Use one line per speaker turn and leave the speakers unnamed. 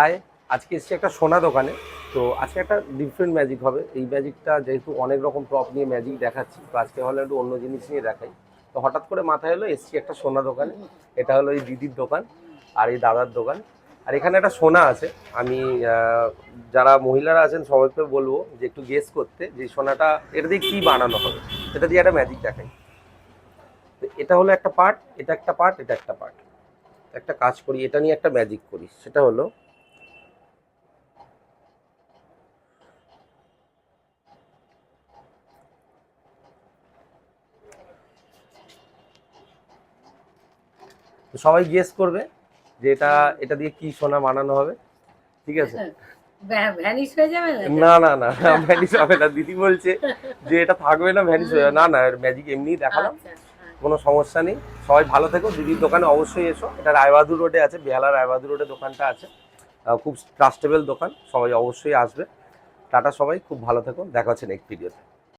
High, আজকে এসেছি একটা সোনা দোকানে। তো আজকে একটা ডিফারেন্ট ম্যাজিক হবে। এই ম্যাজিকটা যেহেতু অনেক রকম প্রপ নিয়ে ম্যাজিক দেখাচ্ছি, তো আজকে হলো একটু অন্য জিনিস নিয়ে দেখাই। তো হঠাৎ করে মাথায় এলো এসেছি একটা সোনা দোকানে। এটা হলো এই দিদির দোকান আর এই দাদার দোকান। আর এখানে একটা সোনা আছে। আমি যারা মহিলারা আছেন সবাইকে বলবো যে একটু গেস করতে যে সোনাটা এটা দিয়ে কী বানানো হবে, সেটা দিয়ে একটা ম্যাজিক দেখাই। তো এটা হলো একটা পার্ট, এটা একটা পার্ট, এটা একটা পার্ট। একটা কাজ করি, এটা নিয়ে একটা ম্যাজিক করি। সেটা হলো তো সবাই গেস করবে যে এটা দিয়ে কি সোনা বানানো হবে। ঠিক আছে?
ভ্যানিশ হয়ে যাবে
না না না, ভ্যানিশ হবে না। দিদি বলছে যে এটা থাকবে না, ভ্যানিশ হয়ে যাবে। না না, ম্যাজিক এমনিই দেখালাম,
আচ্ছা
কোনো সমস্যা নেই। সবাই ভালো থেকো, দিদির দোকানে অবশ্যই এসো। এটা রায়বাহাদুর রোডে আছে, বেহালা রায়বাহাদুর রোডে দোকানটা আছে। খুব ট্রাস্টেবল দোকান, সবাই অবশ্যই আসবে। টাটা সবাই, খুব ভালো থেকো, দেখা হচ্ছে নেক্সট ভিডিওতে।